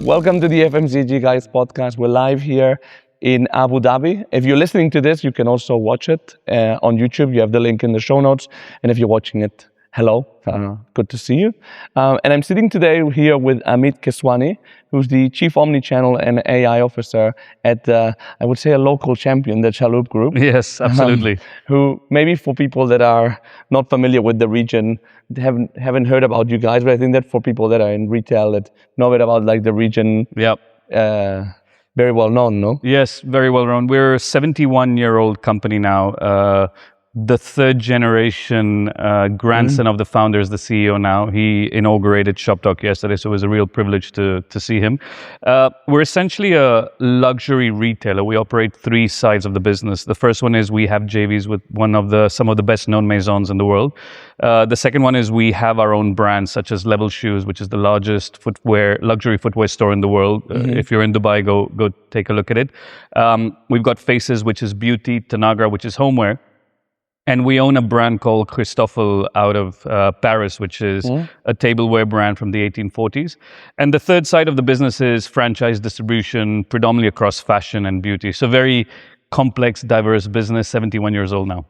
Welcome to the FMCG Guys podcast. We're live here in Abu Dhabi. If you're listening to this, you can also watch it on YouTube. You have the link in the show notes. And if you're watching it, hello, good to see you. And I'm sitting today here with Amit Keswani, who's the Chief Omnichannel and AI Officer at, I would say, a local champion, the Chalhoub Group. Yes, absolutely. Who maybe for people that are not familiar with the region, haven't heard about you guys, but I think that for people that are in retail that know a bit about like the region, very well known, no? Yes, very well known. We're a 71-year-old company now. The third generation grandson of the founder is the CEO now. He inaugurated ShopTalk yesterday, so it was a real privilege to see him. We're essentially a luxury retailer. We operate three sides of the business. The first one is we have JVs with some of the best known maisons in the world. The second one is we have our own brands, such as Level Shoes, which is the largest luxury footwear store in the world. If you're in Dubai, go take a look at it. We've got Faces, which is beauty, Tanagra, which is homeware. And we own a brand called Christofle out of Paris, which is a tableware brand from the 1840s. And the third side of the business is franchise distribution, predominantly across fashion and beauty. So very complex, diverse business, 71 years old now.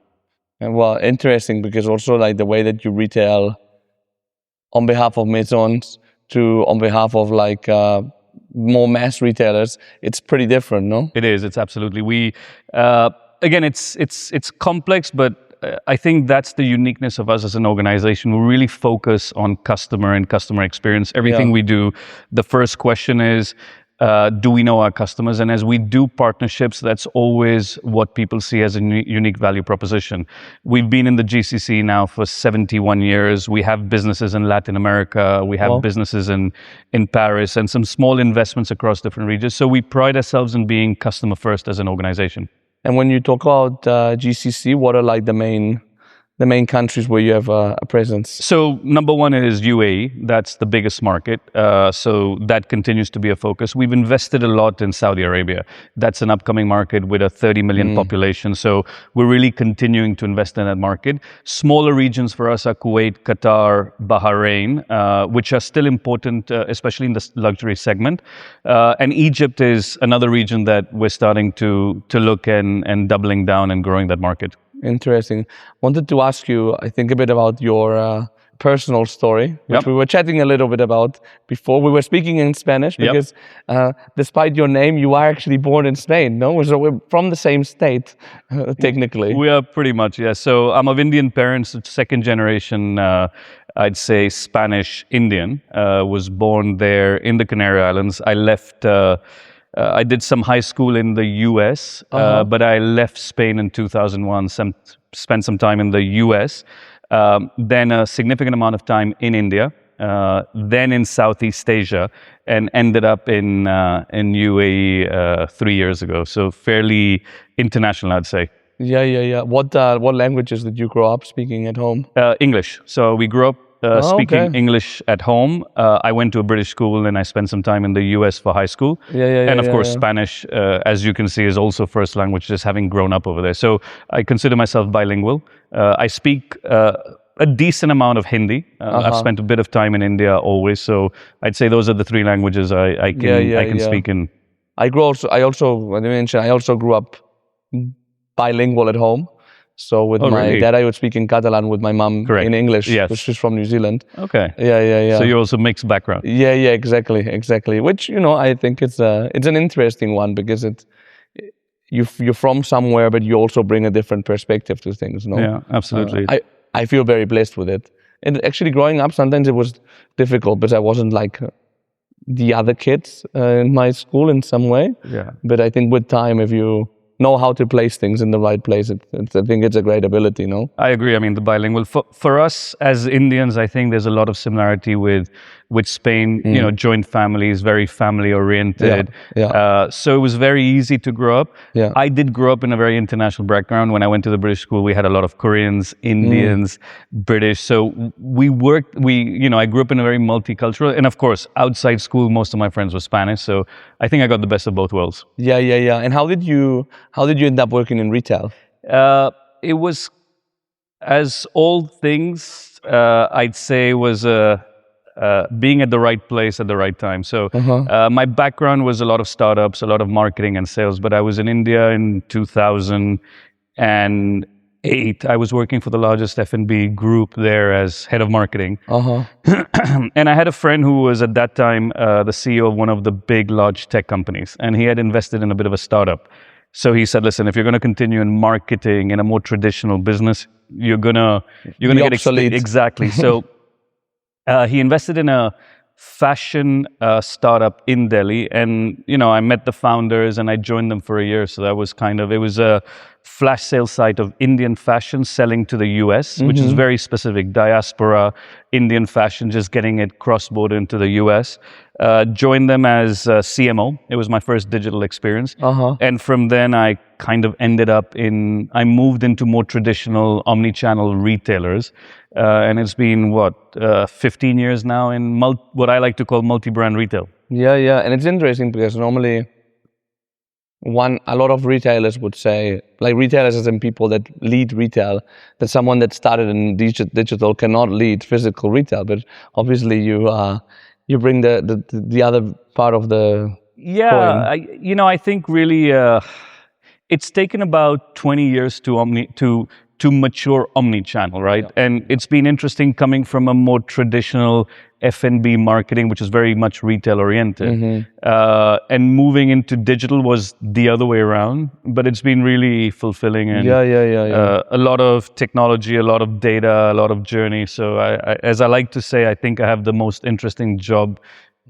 And well, interesting, because also like the way that you retail on behalf of maisons to on behalf of like more mass retailers, it's pretty different, no? It is. It's absolutely. Again, it's complex, but I think that's the uniqueness of us as an organization. We really focus on customer and customer experience. Everything we do, the first question is, do we know our customers? And as we do partnerships, that's always what people see as a unique value proposition. We've been in the GCC now for 71 years. We have businesses in Latin America. We have businesses in Paris and some small investments across different regions. So we pride ourselves in being customer first as an organization. And when you talk about GCC, what are like the main countries where you have a presence? So number one is UAE. That's the biggest market. So that continues to be a focus. We've invested a lot in Saudi Arabia. That's an upcoming market with a 30 million population. So we're really continuing to invest in that market. Smaller regions for us are Kuwait, Qatar, Bahrain, which are still important, especially in the luxury segment. And Egypt is another region that we're starting to look and doubling down and growing that market. Interesting. Wanted to ask you, I think, a bit about your personal story, which we were chatting a little bit about before. We were speaking in Spanish because despite your name, you are actually born in Spain, no? So we're from the same state, technically. We are pretty much, yeah. So I'm of Indian parents, second generation, I'd say Spanish Indian. Was born there in the Canary Islands. I left... I did some high school in the US, but I left Spain in 2001, spent some time in the US, then a significant amount of time in India, then in Southeast Asia, and ended up in UAE 3 years ago. So fairly international, I'd say. Yeah. What languages did you grow up speaking at home? English. So we grew up speaking English at home. I went to a British school and I spent some time in the US for high school. And of course, Spanish, as you can see, is also first language, just having grown up over there. So I consider myself bilingual. I speak a decent amount of Hindi. I've spent a bit of time in India always. So I'd say those are the three languages I can speak in. I also grew up bilingual at home. So with my dad, I would speak in Catalan, with my mom in English, because she's from New Zealand. Okay. Yeah. So you're also mixed background. Yeah, exactly. Which, I think it's an interesting one, because you're from somewhere, but you also bring a different perspective to things, no? Yeah, absolutely. I feel very blessed with it. And actually growing up, sometimes it was difficult, because I wasn't like the other kids in my school in some way. Yeah. But I think with time, if you know how to place things in the right place, I think it's a great ability, no? I agree. I mean, the bilingual, for us as Indians, I think there's a lot of similarity with Spain. Joint families, very family oriented. So it was very easy to grow up. I did grow up in a very international background. When I went to the British school, we had a lot of Koreans, Indians, British. So I grew up in a very multicultural, and of course, outside school, most of my friends were Spanish. So I think I got the best of both worlds. Yeah. And how did you end up working in retail? It was, as all things, I'd say, was a being at the right place at the right time. So Uh-huh. my background was a lot of startups, a lot of marketing and sales, but I was in India in 2008. I was working for the largest F&B group there as head of marketing. Uh-huh. And I had a friend who was at that time the CEO of one of the big, large tech companies, and he had invested in a bit of a startup. So he said, "Listen, if you're going to continue in marketing in a more traditional business, you're gonna get obsolete." exactly." So he invested in a fashion startup in Delhi, and I met the founders and I joined them for a year. So that was it was a flash sale site of Indian fashion selling to the US, which is very specific diaspora Indian fashion, just getting it cross border into the US. Joined them as CMO. It was my first digital experience, and from then I I moved into more traditional omnichannel retailers. And it's been 15 years now in what I like to call multi-brand retail. Yeah, and it's interesting because normally a lot of retailers would say, like retailers as in people that lead retail, that someone that started in digital cannot lead physical retail. But obviously you bring the other part of the coin. I think really it's taken about 20 years to mature omni-channel, right? And it's been interesting coming from a more traditional F&B marketing, which is very much retail oriented, and moving into digital was the other way around. But it's been really fulfilling, and a lot of technology, a lot of data, a lot of journey. So as I like to say, I think I have the most interesting job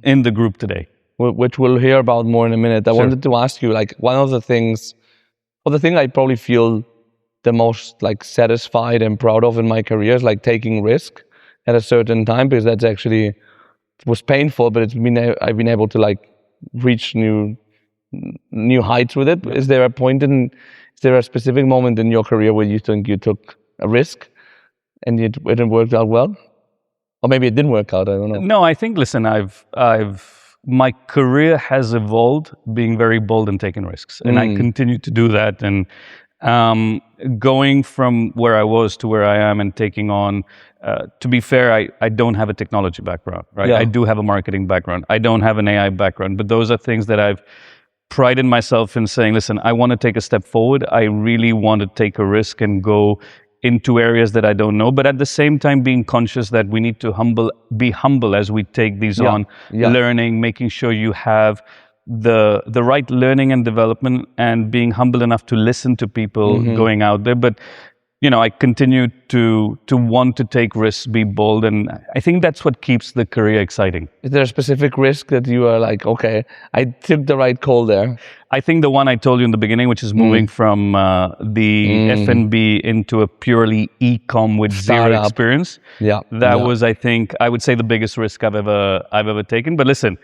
in the group today, which we'll hear about more in a minute. I wanted to ask you, like, one of the things, the thing I probably feel the most like satisfied and proud of in my career is like taking risk at a certain time, because that's actually was painful, but I've been able to like reach new heights with it. Is there a specific moment in your career where you think you took a risk and it worked out well? Or maybe it didn't work out, I don't know. No, I think, listen, my career has evolved being very bold and taking risks, and I continue to do that. And going from where I was to where I am and taking on, to be fair, I don't have a technology background, right? I do have a marketing background. I don't have an AI background, but those are things that I've prided myself in saying, listen, I want to take a step forward. I really want to take a risk and go into areas that I don't know, but at the same time being conscious that we need to be humble as we take these on, learning, making sure you have the right learning and development, and being humble enough to listen to people going out there. But I continue to want to take risks, be bold, and I think that's what keeps the career exciting. Is there a specific risk that you are like, okay, I took the right call there? I think the one I told you in the beginning, which is moving from the F&B into a purely e-com with zero experience. That was, I think, I would say the biggest risk I've ever taken. But listen,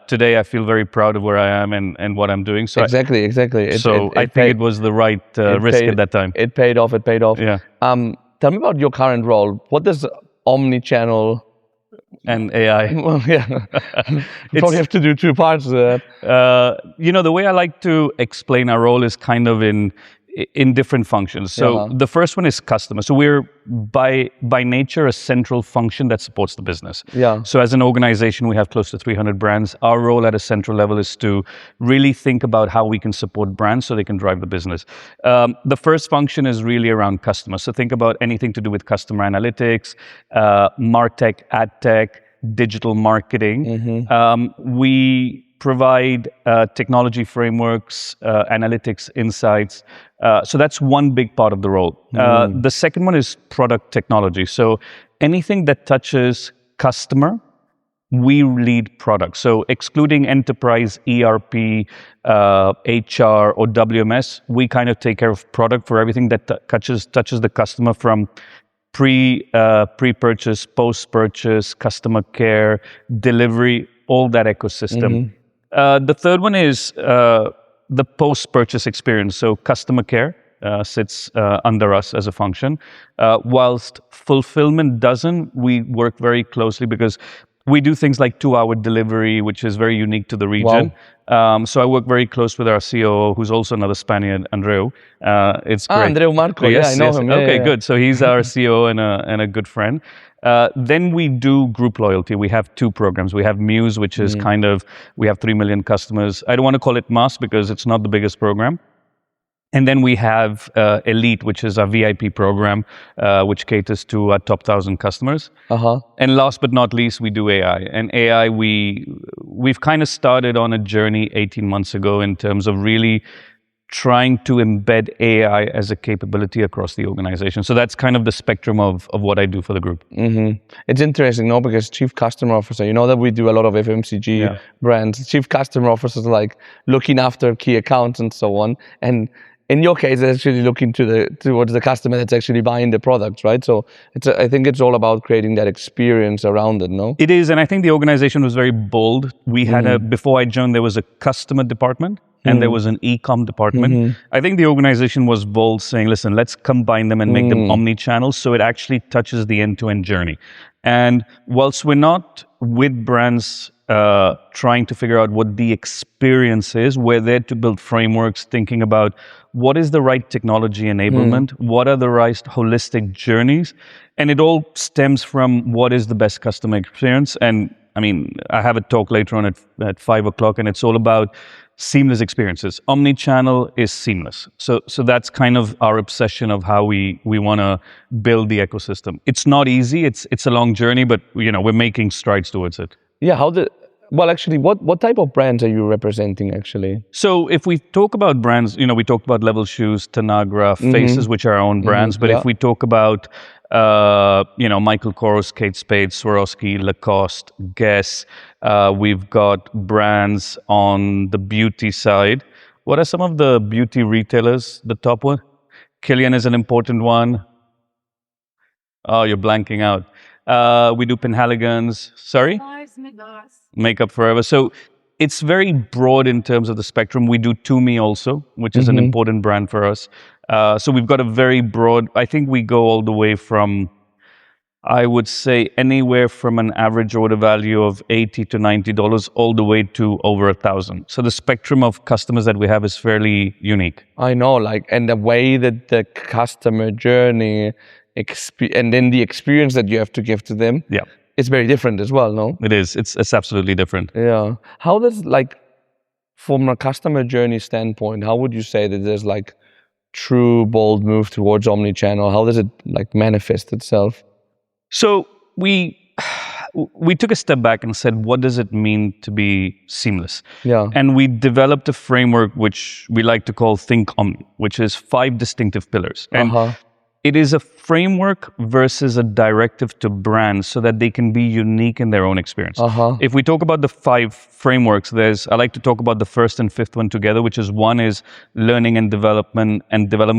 today I feel very proud of where I am and what I'm doing. So exactly. I think it was the right risk at that time. It paid off. Yeah. Tell me about your current role. What does omnichannel and AI? Well, you probably have to do two parts of that. The way I like to explain our role is kind of in different functions. So the first one is customer. So we're by nature a central function that supports the business. So as an organization, we have close to 300 brands. Our role at a central level is to really think about how we can support brands so they can drive the business. The first function is really around customers. So think about anything to do with customer analytics, MarTech, AdTech, digital marketing. We provide technology frameworks, analytics, insights. So that's one big part of the role. The second one is product technology. So anything that touches customer, we lead product. So excluding enterprise, ERP, HR, or WMS, we kind of take care of product for everything that touches the customer, from pre-purchase, post-purchase, customer care, delivery, all that ecosystem. The third one is the post-purchase experience. So customer care sits under us as a function. Whilst fulfillment doesn't, we work very closely because We do things like 2-hour delivery, which is very unique to the region. So I work very close with our COO, who's also another Spaniard, Andreu. It's great. Andreu Marco, yeah, I know him. Yeah, Okay, yeah. good. So he's our COO and a good friend. Then we do group loyalty. We have 2 programs. We have Muse, which is kind of, we have 3 million customers. I don't want to call it mass because it's not the biggest program. And then we have Elite, which is our VIP program, which caters to our top 1,000 customers. And last but not least, we do AI. And AI, we've kind of started on a journey 18 months ago in terms of really trying to embed AI as a capability across the organization. So that's kind of the spectrum of what I do for the group. It's interesting, no? Because Chief Customer Officer, you know that we do a lot of FMCG brands. Chief Customer Officers like looking after key accounts and so on. And in your case, it's actually looking towards the customer that's actually buying the product, right? So I think it's all about creating that experience around it, no? It is, and I think the organization was very bold. We had before I joined, there was a customer department and there was an e-com department. I think the organization was bold, saying, listen, let's combine them and make them omnichannel so it actually touches the end-to-end journey. And whilst we're not with brands trying to figure out what the experience is, we're there to build frameworks, thinking about what is the right technology enablement, what are the right holistic journeys, and it all stems from what is the best customer experience. And I mean, I have a talk later on at 5 o'clock, and it's all about seamless experiences. Omnichannel is seamless. So that's kind of our obsession of how we want to build the ecosystem. It's not easy. It's a long journey, but we're making strides towards it. Yeah, well, actually, what type of brands are you representing, actually? So if we talk about brands, we talked about Level Shoes, Tanagra, Faces, which are our own brands. But if we talk about, Michael Kors, Kate Spade, Swarovski, Lacoste, Guess, we've got brands on the beauty side. What are some of the beauty retailers? The top one? Kilian is an important one. Oh, you're blanking out. We do Penhaligons. Sorry? Makeup Forever. So it's very broad in terms of the spectrum. We do Tumi also, which is an important brand for us. So we've got a very broad, I think we go all the way from, I would say, anywhere from an average order value of $80 to $90 all the way to over 1,000. So the spectrum of customers that we have is fairly unique. I know, and the way that the customer journey and then the experience that you have to give to them, it's very different as well, no? It is. It's absolutely different. Yeah. How does, from a customer journey standpoint, how would you say that there's true bold move towards omnichannel? How does it manifest itself? So we took a step back and said, what does it mean to be seamless? Yeah. And we developed a framework which we like to call Think Omni, which is 5 distinctive pillars. And it is a framework versus a directive to brands so that they can be unique in their own experience. If we talk about the 5 frameworks, I like to talk about the first and fifth one together, which is one is learning and development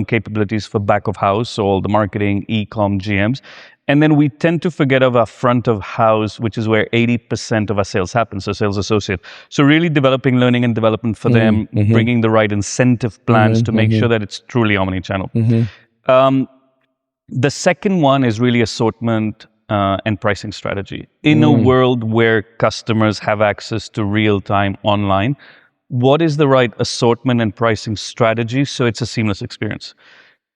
capabilities for back of house, so all the marketing, e-com, GMs. And then we tend to forget of our front of house, which is where 80% of our sales happen, so sales associate. So really developing learning and development for them, bringing the right incentive plans to make sure that it's truly omnichannel. The second one is really assortment and pricing strategy. In a world where customers have access to real-time online, what is the right assortment and pricing strategy so it's a seamless experience?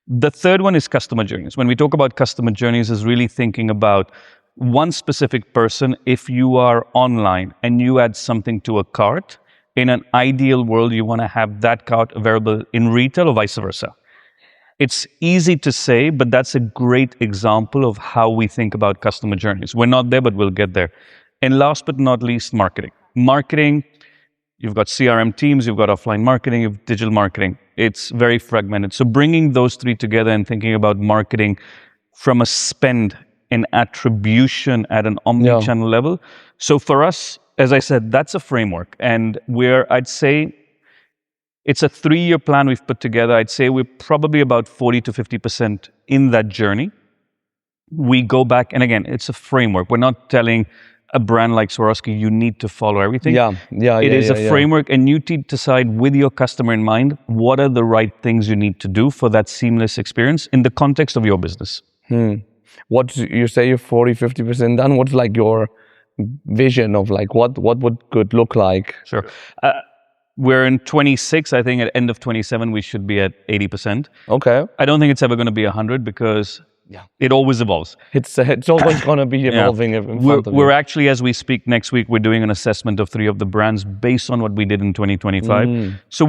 The third one is customer journeys. When we talk about customer journeys, is really thinking about one specific person. If you are online and you add something to a cart, in an ideal world, you want to have that cart available in retail or vice versa. It's easy to say, but that's a great example of how we think about customer journeys. We're not there, but we'll get there. And last but not least, marketing. Marketing, you've got CRM teams, you've got offline marketing, you've digital marketing. It's very fragmented. So bringing those 3 together and thinking about marketing from a spend and attribution at an omnichannel level. So for us, as I said, that's a framework. And I'd say, it's a 3-year plan we've put together. I'd say we're probably about 40 to 50% in that journey. We go back, and again, it's a framework. We're not telling a brand like Swarovski, you need to follow everything. It is a framework, and you need to decide with your customer in mind, what are the right things you need to do for that seamless experience in the context of your business. What you say you're 40, 50% done? What's your vision of like what would good look like? Sure. We're in 26. I think at end of 27, we should be at 80%. Okay. I don't think it's ever going to be 100 because it always evolves. It's always going to be evolving in front of you. We're actually, as we speak next week, we're doing an assessment of 3 of the brands based on what we did in 2025. So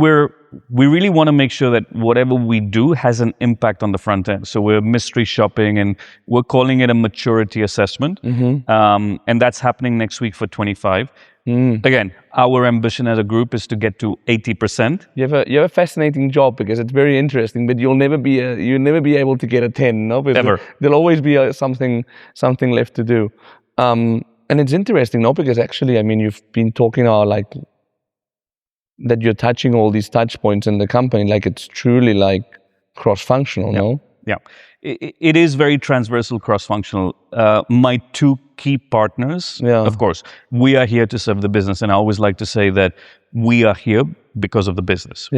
we really want to make sure that whatever we do has an impact on the front end. So we're mystery shopping and we're calling it a maturity assessment. And that's happening next week for 25. Again, our ambition as a group is to get to 80%. You have a fascinating job because it's very interesting, but you'll never be able to get a 10, no? Because Ever. There'll always be something left to do. And it's interesting, no? Because actually, I mean, you've been talking about like that you're touching all these touch points in the company, like it's truly like cross-functional, no? Yeah, it is very transversal, cross-functional. My 2 key partners, of course, we are here to serve the business. And I always like to say that we are here because of the business.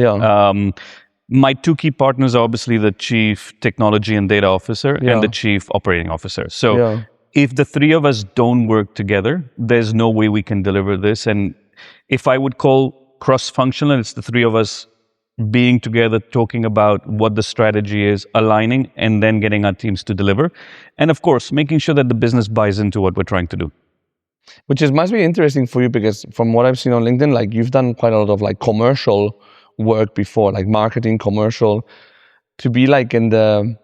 My 2 key partners are obviously the Chief Technology and Data Officer and the Chief Operating Officer. So if the 3 of us don't work together, there's no way we can deliver this. And if I would call cross-functional, it's the 3 of us being together, talking about what the strategy is, aligning, and then getting our teams to deliver. And of course, making sure that the business buys into what we're trying to do. Which must be interesting for you because from what I've seen on LinkedIn, like you've done quite a lot of like commercial work before, like marketing, commercial, to be like in the,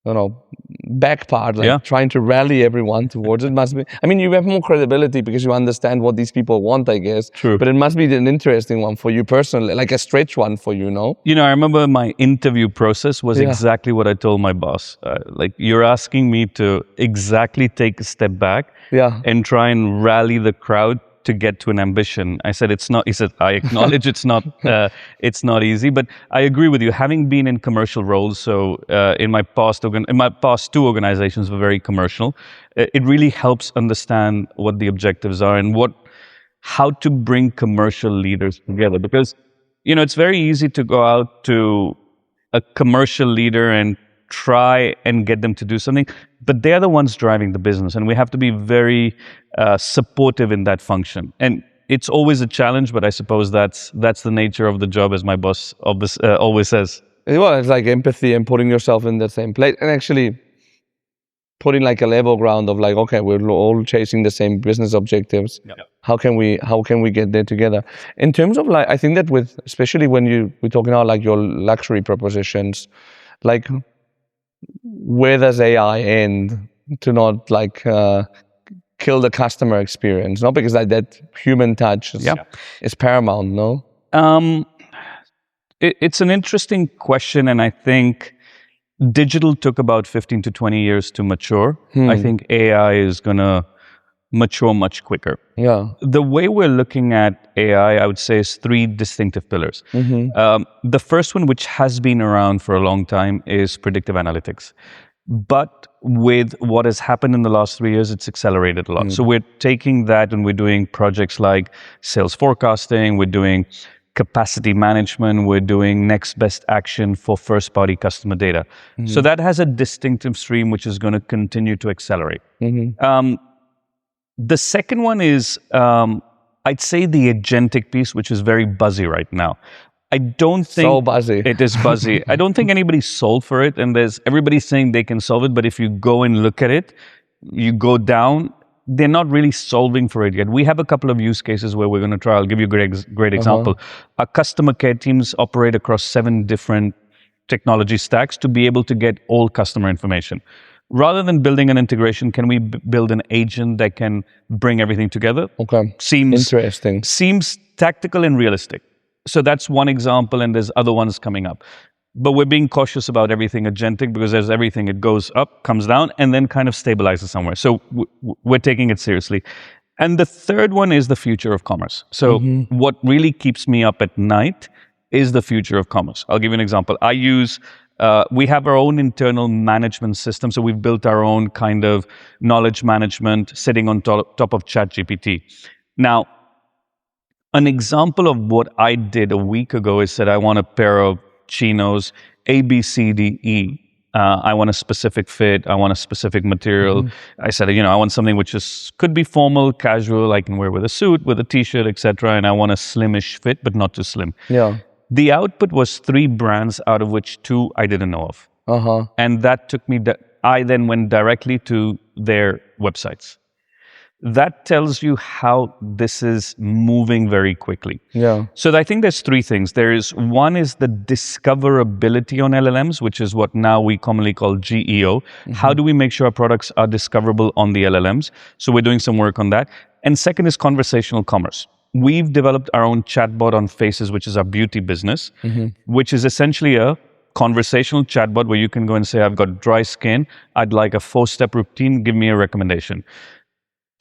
I don't know, back part, like trying to rally everyone towards it must be, I mean, you have more credibility because you understand what these people want, I guess. True. But it must be an interesting one for you personally, like a stretch one for you, no? You know, I remember my interview process was exactly what I told my boss. Like, you're asking me to exactly take a step back and try and rally the crowd to get to an ambition. I said, it's not, he said, I acknowledge it's not easy, but I agree with you. Having been in commercial roles, so in my past 2 organizations were very commercial, it really helps understand what the objectives are and how to bring commercial leaders together. Because, you know, it's very easy to go out to a commercial leader and try and get them to do something, but they're the ones driving the business, and we have to be very supportive in that function. And it's always a challenge, but I suppose that's the nature of the job, as my boss always says. Well, it's like empathy and putting yourself in the same place, and actually putting like a level ground of like, okay, we're all chasing the same business objectives. How can we get there together? In terms of like, I think that with, especially when we're talking about like your luxury propositions, like, where does AI end to not like kill the customer experience? No, because that human touch is paramount. No, it's an interesting question, and I think digital took about 15 to 20 years to mature. I think AI is gonna mature much quicker. The way we're looking at AI, I would say, is 3 distinctive pillars. The first one, which has been around for a long time, is predictive analytics. But with what has happened in the last 3 years, it's accelerated a lot. So we're taking that and we're doing projects like sales forecasting, we're doing capacity management, we're doing next best action for first-party customer data. So that has a distinctive stream which is going to continue to accelerate. The second one is, I'd say the agentic piece, which is very buzzy right now. I don't think... So buzzy. It is buzzy. I don't think anybody's solved for it, and everybody's saying they can solve it, but if you go and look at it, you go down, they're not really solving for it yet. We have a couple of use cases where we're going to try. I'll give you a great example. Our customer care teams operate across 7 different technology stacks to be able to get all customer information. Rather than building an integration, can we build an agent that can bring everything together? Okay. Interesting. Seems tactical and realistic. So that's one example, and there's other ones coming up. But we're being cautious about everything agentic because there's everything. It goes up, comes down, and then kind of stabilizes somewhere. So we're taking it seriously. And the third one is the future of commerce. So what really keeps me up at night is the future of commerce. I'll give you an example. We have our own internal management system. So we've built our own kind of knowledge management sitting on top of ChatGPT. Now, an example of what I did a week ago is that I want a pair of chinos A, B, C, D, E. I want a specific fit. I want a specific material. I said, I want something which could be formal, casual. I can wear with a suit, with a t-shirt, etc. And I want a slimish fit, but not too slim. Yeah. The output was 3 brands, out of which 2 I didn't know of. And that took me, I then went directly to their websites. That tells you how this is moving very quickly. Yeah. So I think there's 3 things. One is the discoverability on LLMs, which is what now we commonly call GEO. How do we make sure our products are discoverable on the LLMs? So we're doing some work on that. And second is conversational commerce. We've developed our own chatbot on Faces, which is our beauty business, which is essentially a conversational chatbot where you can go and say, I've got dry skin. I'd like a 4-step routine. Give me a recommendation.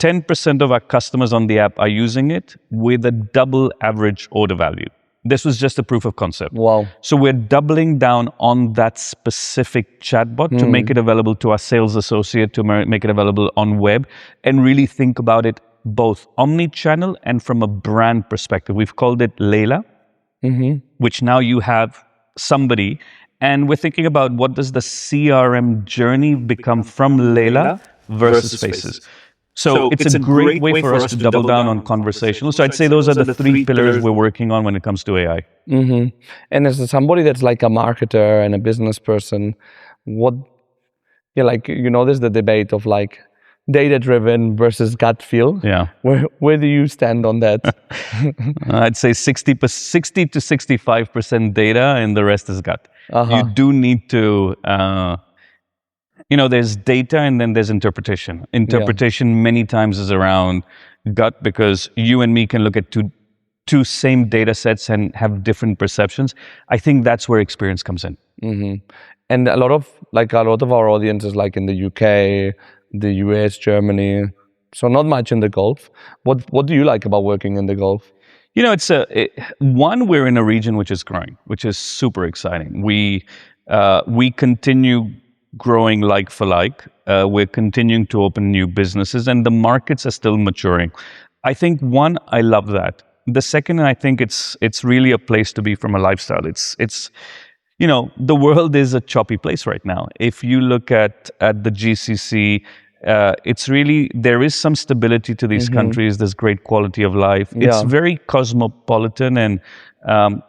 10% of our customers on the app are using it with a double average order value. This was just a proof of concept. Wow. So we're doubling down on that specific chatbot to make it available to our sales associate, to make it available on web, and really think about it both omnichannel and from a brand perspective. We've called it Layla, which now you have somebody, and we're thinking about what does the CRM journey become from Layla versus Faces. So it's a great way for us to double down on conversational. So I'd say those are the 3 pillars we're working on when it comes to AI. And as somebody that's like a marketer and a business person, there's the debate of like data-driven versus gut feel. Yeah. Where do you stand on that? I'd say 60 to 65% data and the rest is gut. You do need to... there's data and then there's interpretation. Interpretation many times is around gut because you and me can look at two same data sets and have different perceptions. I think that's where experience comes in. And a lot of our audience is like in the UK, the US, Germany. So not much in the Gulf. What do you like about working in the Gulf? We're in a region which is growing, which is super exciting. We continue growing like for like. We're continuing to open new businesses and the markets are still maturing. I think one, I love that. The second, I think it's really a place to be from a lifestyle. It's the world is a choppy place right now. If you look at the GCC, it's really, there is some stability to these countries. There's great quality of life. Yeah. It's very cosmopolitan and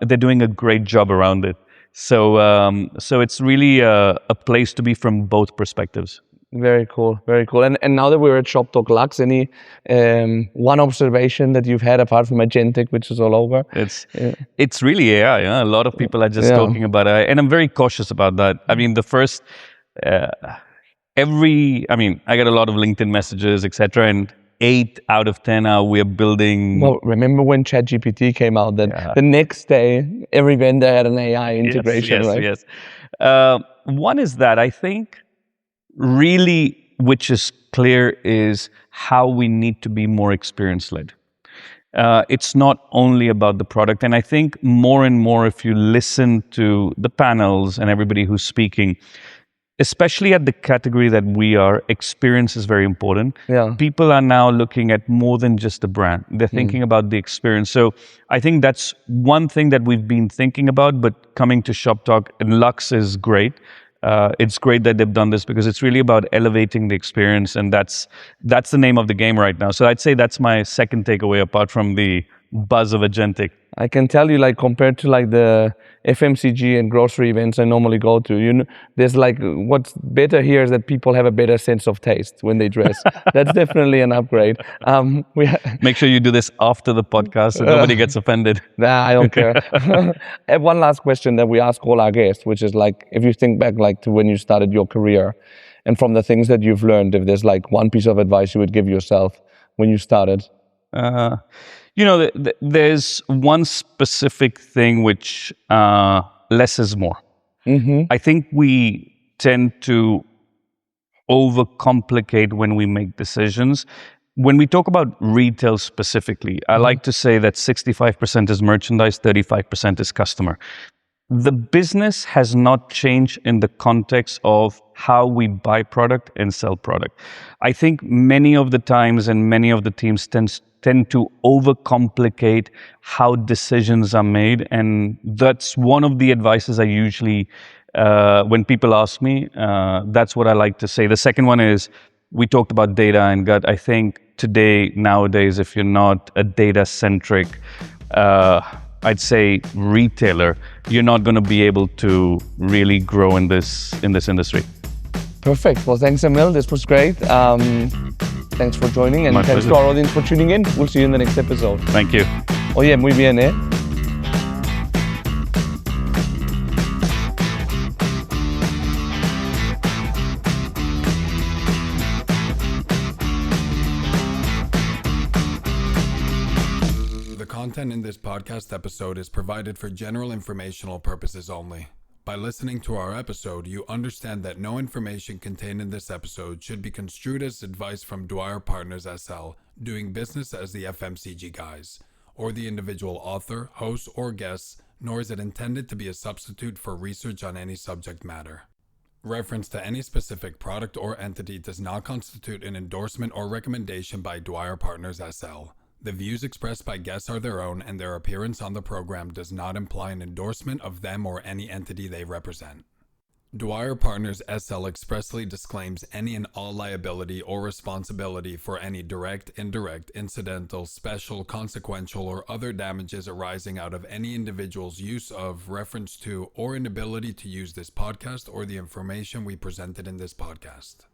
they're doing a great job around it. So it's really a place to be from both perspectives. Very cool, very cool. And now that we're at Shop Talk Lux, any one observation that you've had apart from Agentic, which is all over? It's really AI. A lot of people are just talking about AI, and I'm very cautious about that. I mean, I get a lot of LinkedIn messages, etc., and 8 out of 10 are we're building. Well, remember when ChatGPT came out? That the next day, every vendor had an AI integration, right? Yes. One is that I think really, which is clear, is how we need to be more experience-led. It's not only about the product. And I think more and more, if you listen to the panels and everybody who's speaking, especially at the category that we are, experience is very important. Yeah. People are now looking at more than just a brand. They're thinking about the experience. So I think that's one thing that we've been thinking about, but coming to Shop Talk and Lux is great. It's great that they've done this because it's really about elevating the experience, and that's the name of the game right now. So I'd say that's my second takeaway apart from the buzz of Agentic. I can tell you, like, compared to like the FMCG and grocery events I normally go to, there's like, what's better here is that people have a better sense of taste when they dress. That's definitely an upgrade. Make sure you do this after the podcast so nobody gets offended. Nah, I don't care. I have one last question that we ask all our guests, which is like, if you think back like to when you started your career and from the things that you've learned, if there's like one piece of advice you would give yourself when you started. There's one specific thing which less is more. I think we tend to overcomplicate when we make decisions. When we talk about retail specifically, I like to say that 65% is merchandise, 35% is customer. The business has not changed in the context of how we buy product and sell product. I think many of the times and many of the teams tend to overcomplicate how decisions are made, and that's one of the advices I usually When people ask me, that's what I like to say. The second one is, we talked about data and gut. I think nowadays, if you're not a data-centric, I'd say retailer, you're not going to be able to really grow in this industry. Perfect. Well, thanks, Emil. This was great. Thanks for joining, and My thanks pleasure. to our audience for tuning in. We'll see you in the next episode. Thank you. Oye, muy bien, ¿eh? The content in this podcast episode is provided for general informational purposes only. By listening to our episode, you understand that no information contained in this episode should be construed as advice from Dwyer Partners SL, doing business as the FMCG guys, or the individual author, host, or guests, nor is it intended to be a substitute for research on any subject matter. Reference to any specific product or entity does not constitute an endorsement or recommendation by Dwyer Partners SL. The views expressed by guests are their own, and their appearance on the program does not imply an endorsement of them or any entity they represent. Dwyer Partners SL expressly disclaims any and all liability or responsibility for any direct, indirect, incidental, special, consequential, or other damages arising out of any individual's use of, reference to, or inability to use this podcast or the information we presented in this podcast.